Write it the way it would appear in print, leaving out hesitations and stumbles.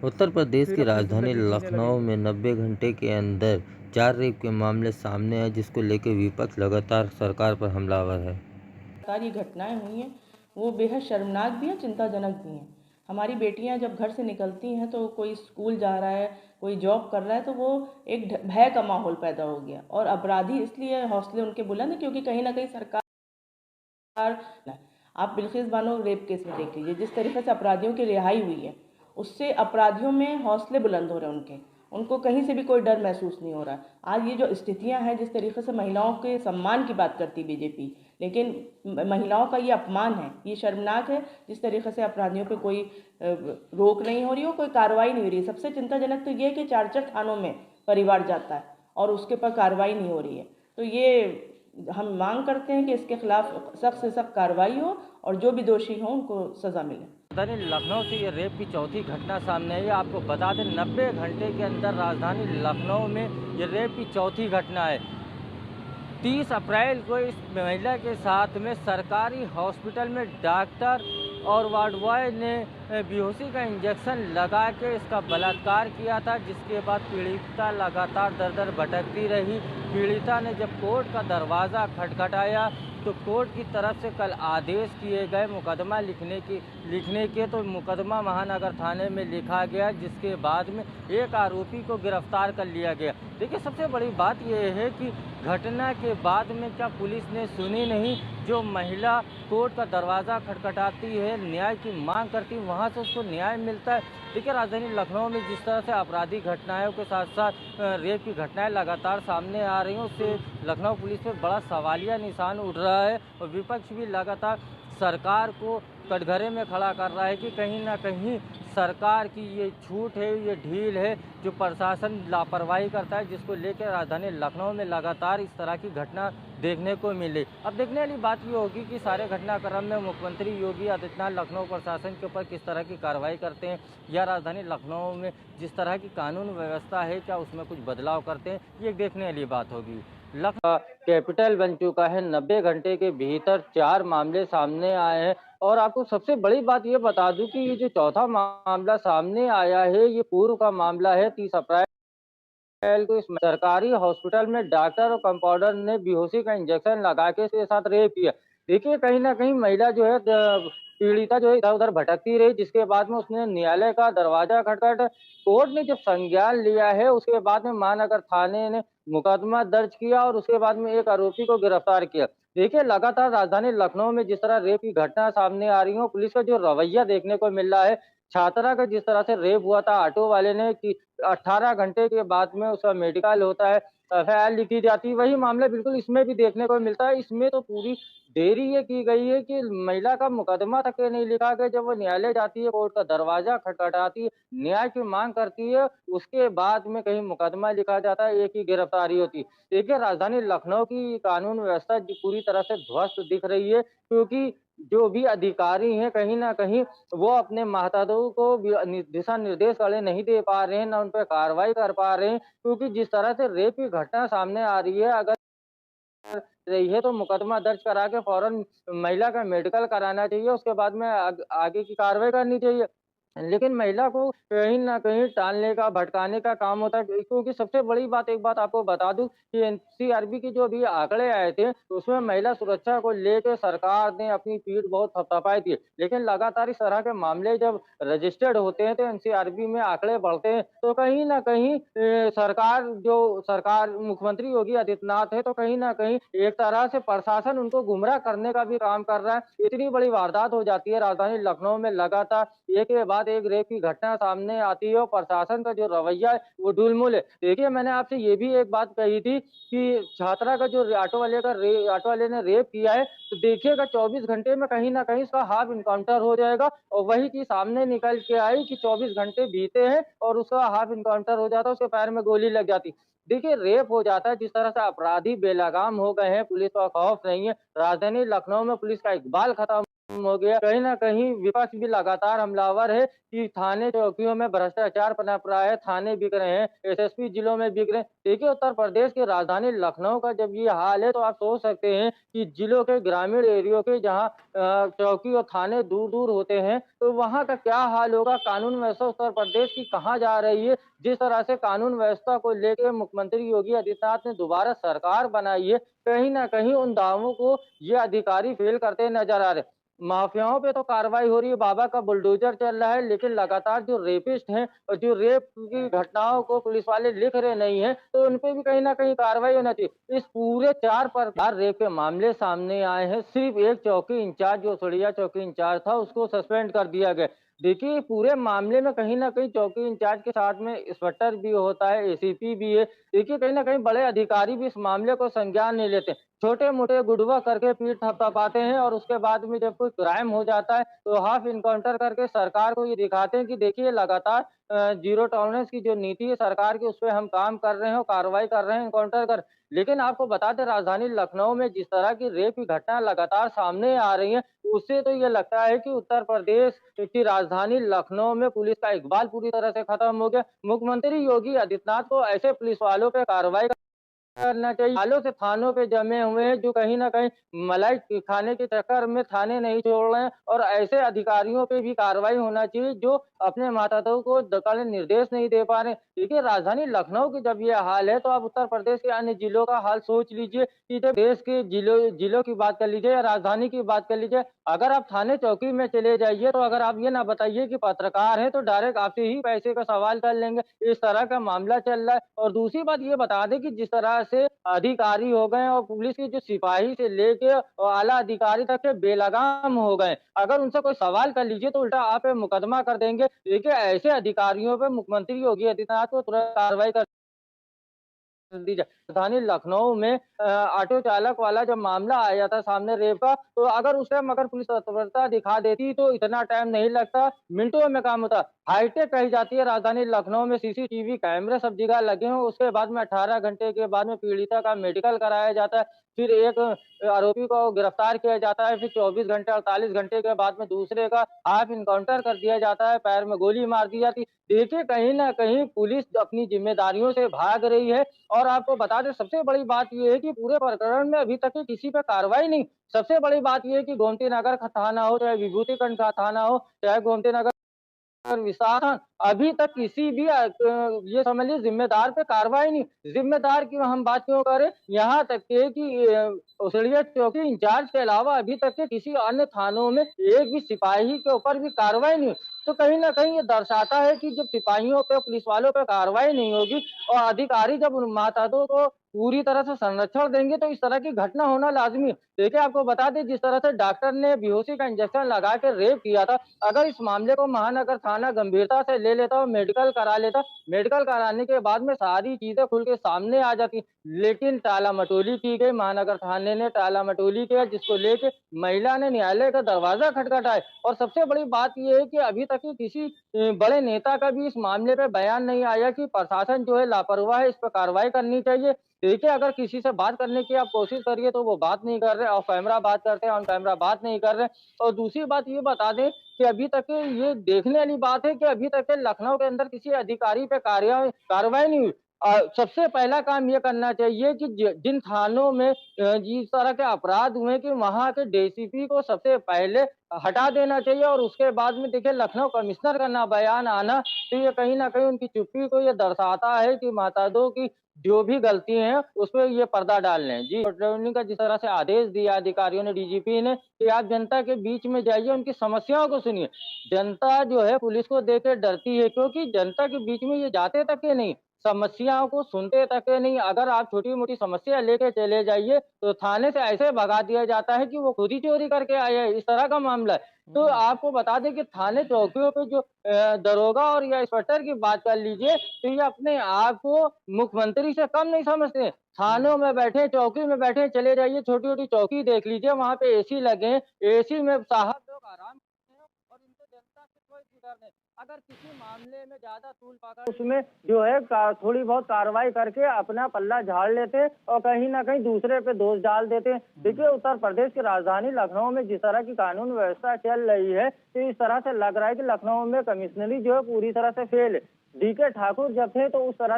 उत्तर प्रदेश फिर की अपनी राजधानी ज़िंदगी जीने लखनऊ लगेंगे। में 90 घंटे के अंदर 4 रेप के मामले सामने आए, जिसको लेकर विपक्ष लगातार सरकार पर हमलावर है। सारी घटनाएं हुई हैं वो बेहद शर्मनाक भी हैं, चिंताजनक भी हैं। हमारी बेटियां जब घर से निकलती हैं तो कोई स्कूल जा रहा है, कोई जॉब कर रहा है, तो वो एक भय का माहौल पैदा हो गया और अपराधी इसलिए हौसले उनके बुलंद हैं क्योंकि कहीं ना कहीं सरकार। आप बिल्किस बानो रेप केस में देख लीजिए, जिस तरीके से अपराधियों की रिहाई हुई है उससे अपराधियों में हौसले बुलंद हो रहे हैं, उनको कहीं से भी कोई डर महसूस नहीं हो रहा। आज ये जो स्थितियां हैं, जिस तरीके से महिलाओं के सम्मान की बात करती बीजेपी, लेकिन महिलाओं का ये अपमान है, ये शर्मनाक है। जिस तरीके से अपराधियों पे कोई रोक नहीं हो रही हो, कोई कार्रवाई नहीं हो रही है। सबसे चिंताजनक तो ये है कि 4-4 थानों में परिवार जाता है और उसके पर कार्रवाई नहीं हो रही है। तो ये हम मांग करते हैं कि इसके खिलाफ सख्त से सख्त कार्रवाई हो और जो भी दोषी हों उनको सज़ा मिले। राजधानी लखनऊ से ये रेप की चौथी घटना सामने आई है। आपको बता दें, 90 घंटे के अंदर राजधानी लखनऊ में ये रेप की चौथी घटना है। 30 अप्रैल को इस महिला के साथ में सरकारी हॉस्पिटल में डॉक्टर और वार्ड बॉय ने बेहोशी का इंजेक्शन लगा के इसका बलात्कार किया था, जिसके बाद पीड़िता लगातार दर दर भटकती रही। पीड़िता ने जब कोर्ट का दरवाज़ा खटखटाया तो कोर्ट की तरफ से कल आदेश किए गए मुकदमा लिखने के, तो मुकदमा महानगर थाने में लिखा गया, जिसके बाद में एक आरोपी को गिरफ्तार कर लिया गया। देखिए, सबसे बड़ी बात यह है कि घटना के बाद में क्या पुलिस ने सुनी नहीं। जो महिला कोर्ट का दरवाज़ा खटखटाती है, न्याय की मांग करती है, वहाँ से उसको न्याय मिलता है। देखिए, राजधानी लखनऊ में जिस तरह से आपराधिक घटनाओं के साथ साथ रेप की घटनाएं लगातार सामने आ रही हैं, उससे लखनऊ पुलिस पर बड़ा सवालिया निशान उठ रहा है और विपक्ष भी लगातार सरकार को कटघरे में खड़ा कर रहा है कि कहीं ना कहीं सरकार की ये छूट है, ये ढील है, जो प्रशासन लापरवाही करता है, जिसको लेकर राजधानी लखनऊ में लगातार इस तरह की घटना देखने को मिले। अब देखने वाली बात ये होगी कि सारे घटनाक्रम में मुख्यमंत्री योगी आदित्यनाथ लखनऊ प्रशासन के ऊपर किस तरह की कार्रवाई करते हैं, या राजधानी लखनऊ में जिस तरह की कानून व्यवस्था है क्या उसमें कुछ बदलाव करते हैं, ये देखने वाली बात होगी। लखनऊ कैपिटल बन चुका है। 90 घंटे के भीतर 4 मामले सामने आए हैं और आपको सबसे बड़ी बात ये बता दूं कि ये जो चौथा मामला सामने आया है, ये पूर्व का मामला है। 30 अप्रैल को इस सरकारी हॉस्पिटल में डॉक्टर और कंपाउंडर ने बेहोशी का इंजेक्शन लगा के इसके साथ रेप किया। देखिए, कहीं न कहीं महिला जो है पीड़िता जो है इधर-उधर भटकती रही, जिसके बाद में उसने न्यायालय का दरवाजा खटखट कोर्ट ने जब संज्ञान लिया है, उसके बाद में महानगर थाने ने मुकदमा दर्ज किया और उसके बाद में एक आरोपी को गिरफ्तार किया। देखिए, लगातार राजधानी लखनऊ में जिस तरह रेप की घटना सामने आ रही हो, पुलिस का जो रवैया देखने को मिल रहा है, छात्रा का जिस तरह से रेप हुआ था ऑटो वाले ने कि 18 घंटे के बाद में उसका मेडिकल होता है, एफआईआर लिखी जाती है, वही मामला बिल्कुल इसमें भी देखने को मिलता है। इसमें तो पूरी देरी ये की गई है कि महिला का मुकदमा तक ये नहीं लिखा गया। जब वो न्यायालय जाती है, कोर्ट का दरवाजा खटखटाती है, न्याय की मांग करती है, उसके बाद में कहीं मुकदमा लिखा जाता है, एक ही गिरफ्तारी होती है। देखिए, राजधानी लखनऊ की कानून व्यवस्था पूरी तरह से ध्वस्त दिख रही है, क्योंकि जो भी अधिकारी हैं, कहीं न कहीं वो अपने महतादों को दिशा निर्देश वाले नहीं दे पा रहे हैं, ना उन पे कार्रवाई कर पा रहे हैं, क्योंकि जिस तरह से रेप की घटना सामने आ रही है, अगर रही है तो मुकदमा दर्ज करा के फौरन महिला का मेडिकल कराना चाहिए, उसके बाद में आगे की कार्रवाई करनी चाहिए। लेकिन महिला को कहीं न कहीं टालने का, भटकाने का काम होता है, क्योंकि सबसे बड़ी बात, एक बात आपको बता दूँ कि एनसीआरबी के जो अभी आंकड़े आए थे, उसमें महिला सुरक्षा को लेके सरकार ने अपनी पीठ बहुत थपथपाई थी। लेकिन लगातार इस तरह के मामले जब रजिस्टर्ड होते हैं, तो एनसीआरबी में आंकड़े बढ़ते हैं, तो कहीं न कहीं सरकार मुख्यमंत्री योगी आदित्यनाथ है, तो कहीं न कहीं एक तरह से प्रशासन उनको गुमराह करने का भी काम कर रहा है। इतनी बड़ी वारदात हो जाती है राजधानी लखनऊ में, लगातार एक के बाद एक रेप की घटना सामने आती है और प्रशासन का जो रवैया है वो ढुलमुल है। देखिए, मैंने आपसे ये भी एक बात कही थी कि छात्रा का जो ऑटो वाले ने रेप किया है, तो देखिएगा 24 घंटे में कहीं न कहीं इसका हाफ इनकाउंटर हो जाएगा और वही चीज़ सामने निकल के आई कि 24 घंटे बीते हैं और उसका हाफ इनकाउंटर हो जाता है, उसके पैर में गोली लग जाती। देखिए, रेप हो जाता है, जिस तरह से अपराधी बेलगाम हो गए हैं, पुलिस का खौफ नहीं है। राजधानी लखनऊ में पुलिस का इकबाल खत्म हो गया। कहीं न कहीं विपक्ष भी लगातार हमलावर है कि थाने चौकियों में भ्रष्टाचार पनप रहा है, थाने बिक रहे हैं, एसएसपी जिलों में बिक रहे हैं। देखिए उत्तर प्रदेश की राजधानी लखनऊ का जब ये हाल है तो आप सोच सकते हैं कि जिलों के ग्रामीण एरियो के जहाँ चौकी और थाने दूर-दूर होते हैं, तो वहाँ का क्या हाल होगा? कानून व्यवस्था उत्तर प्रदेश की कहाँ जा रही है? जिस तरह से कानून व्यवस्था को लेके मुख्यमंत्री योगी आदित्यनाथ ने दोबारा सरकार बनाई है, कहीं न कहीं उन दावों को ये अधिकारी फ़ेल करते नज़र आ रहे हैं। माफियाओं पे तो कार्रवाई हो रही है, बाबा का बुलडोज़र चल रहा है, लेकिन लगातार जो रेपिस्ट हैं और जो रेप की घटनाओं को पुलिस वाले लिख रहे नहीं हैं, तो उन पे भी कहीं न कहीं कार्रवाई होना चाहिए। इस पूरे 4 प्रकार रेप के मामले सामने आए हैं, सिर्फ़ एक चौकी इंचार्ज जो सड़िया चौकी इंचार्ज था, उसको सस्पेंड कर दिया गया। देखिए, पूरे मामले में कहीं न कहीं चौकी इंचार्ज के साथ में इंस्पेक्टर भी होता है, एसीपी भी है। देखिए, कहीं न कहीं बड़े अधिकारी भी इस मामले को संज्ञान नहीं लेते। छोटे-मोटे गुडवा करके पीठ थपथपाते हैं और उसके बाद में जब कोई क्राइम हो जाता है, तो हाफ इनकाउंटर करके सरकार को ये दिखाते हैं कि देखिए लगातार ज़ीरो टॉलरेंस की जो नीति है सरकार की, उसपे हम काम कर रहे हैं और कार्रवाई कर रहे हैं, इनकाउंटर कर लेकिन आपको बता दें राजधानी लखनऊ में जिस तरह की रेप की घटना लगातार सामने आ रही है, उससे तो ये लगता है कि उत्तर प्रदेश की राजधानी लखनऊ में पुलिस का इकबाल पूरी तरह से खत्म हो गया। मुख्यमंत्री योगी आदित्यनाथ को ऐसे पुलिस वालों पे कार्रवाई करना चाहिए। सालों से थानों पे जमे हुए हैं जो कहीं न कहीं मलाई खाने के चक्कर में थाने नहीं छोड़ रहे हैं और ऐसे अधिकारियों पे भी कार्रवाई होना चाहिए जो अपने माताओं को कड़े निर्देश नहीं दे पा रहे हैं। देखिए राजधानी लखनऊ की जब ये हाल है तो आप उत्तर प्रदेश के अन्य जिलों का हाल सोच लीजिए कि जब देश के जिलों की बात कर लीजिए या राजधानी की बात कर लीजिए, अगर आप थाने चौकी में चले जाइए तो अगर आप ये ना बताइए कि पत्रकार हैं तो डायरेक्ट आपसे ही पैसे का सवाल कर लेंगे। इस तरह का मामला चल रहा है और दूसरी बात ये बता दें कि जिस तरह से अधिकारी हो गए और पुलिस के जो सिपाही से लेके आला अधिकारी तक के बेलगाम हो गए। अगर उनसे कोई सवाल कर लीजिए तो उल्टा आप पे मुकदमा कर देंगे। देखिए ऐसे अधिकारियों पे मुख्यमंत्री योगी आदित्यनाथ को तुरंत कार्रवाई कर दी जाए। राजधानी लखनऊ में ऑटो चालक वाला जब मामला आया था सामने रेप का, तो अगर उस टाइम अगर पुलिस तत्परता दिखा देती तो इतना टाइम नहीं लगता, मिनटों में काम होता। हाईटेक कही जाती है राजधानी लखनऊ में सीसीटीवी कैमरे सब जगह लगे हों, उसके बाद में 18 घंटे के बाद में पीड़िता का मेडिकल कराया जाता है, फिर एक आरोपी को गिरफ्तार किया जाता है, फिर 24 घंटे 48 घंटे के बाद में दूसरे का हाफ इनकाउंटर कर दिया जाता है, पैर में गोली मार दी जाती है। देखिए कहीं न कहीं पुलिस अपनी ज़िम्मेदारियों से भाग रही है और आपको बता दें सबसे बड़ी बात ये है कि पूरे प्रकरण में अभी तक की किसी पे कार्रवाई नहीं। सबसे बड़ी बात ये है कि गोमती नगर का थाना हो, चाहे विभूतिखंड का थाना हो, चाहे गोमती नगर और विशाखा अभी तक किसी भी ये समझ लीजिए ज़िम्मेदार पे कार्रवाई नहीं। ज़िम्मेदार की हम बात क्यों करें? यहाँ तक के कि उसड़िया चौकी इंचार्ज के अलावा अभी तक के किसी अन्य थानों में एक भी सिपाही के ऊपर भी कार्रवाई नहीं हुई। तो कहीं न कहीं ये दर्शाता है कि जब सिपाहियों पे, पुलिस वालों पे कार्रवाई नहीं होगी और अधिकारी जब उन मातहतों को पूरी तरह से संरक्षण देंगे तो इस तरह की घटना होना लाज़मी है। देखिए आपको बता दें जिस तरह से डॉक्टर ने बेहोशी का इंजेक्शन लगा के रेप किया था, अगर इस मामले को महानगर थाना गंभीरता से ले लेता और मेडिकल करा लेता, मेडिकल कराने के बाद में सारी चीज़ें खुल के सामने आ जाती। लेकिन टाला-मटोली की गई, महानगर थाने ने टाला-मटोली किया जिसको लेके महिला ने न्यायालय का दरवाज़ा खटखटाया और सबसे बड़ी बात ये है कि अभी तक की किसी बड़े नेता का भी इस मामले पे बयान नहीं आया कि प्रशासन जो है लापरवाह है, इस पे कार्रवाई करनी चाहिए। देखिए, अगर किसी से बात करने की आप कोशिश करिए तो वो बात नहीं कर रहे, ऑफ कैमरा बात करते हैं, ऑन कैमरा बात नहीं कर रहे। और दूसरी बात ये बता दें कि अभी तक के ये देखने वाली बात है कि अभी तक के लखनऊ के अंदर किसी अधिकारी पे कार्रवाई नहीं हुई। सबसे पहला काम ये करना चाहिए कि जिन थानों में जिस तरह के अपराध हुए कि वहाँ के डीसीपी को सबसे पहले हटा देना चाहिए और उसके बाद में देखिए लखनऊ कमिश्नर का ना बयान आना, तो ये कहीं न कहीं उनकी चुप्पी को ये दर्शाता है कि मातादों की जो भी गलती हैं, उसपे ये पर्दा डाल लें। जी, पेट्रोलिंग का जिस तरह से आदेश दिया अधिकारियों ने, डीजीपी ने कि आप जनता के बीच में जाइए, उनकी समस्याओं को सुनिए। जनता जो है पुलिस को देख के डरती है क्योंकि जनता के बीच में ये जाते तक के नहीं, समस्याओं को सुनते तक के नहीं। अगर आप छोटी-मोटी समस्या लेके चले जाइए, तो थाने से ऐसे भगा दिया जाता है कि वो खुद ही चोरी करके आए हैं, इस तरह का मामला है। तो आपको बता दें कि थाने चौकियों पे जो दरोगा और या इंस्पेक्टर की बात कर लीजिए, तो ये अपने आप को मुख्यमंत्री से कम नहीं समझते। थानों में बैठे, चौकी में बैठे, चले जाइए छोटी-छोटी चौकी देख लीजिए, वहाँ पे एसी लगे हैं, एसी में साहब लोग आराम करते हैं और इनसे जनता से कोई फिक्र नहीं। अगर किसी मामले में ज्यादा तूल पकड़ उसमें जो है थोड़ी बहुत कार्रवाई करके अपना पल्ला झाड़ लेते और कहीं ना कहीं दूसरे पे दोष डाल देते। देखिए, उत्तर प्रदेश की राजधानी लखनऊ में जिस तरह की कानून व्यवस्था चल रही है, तो इस तरह से लग रहा है कि लखनऊ में कमिश्नरी जो है पूरी तरह से फेल है। डीके ठाकुर जब थे तो उस तरह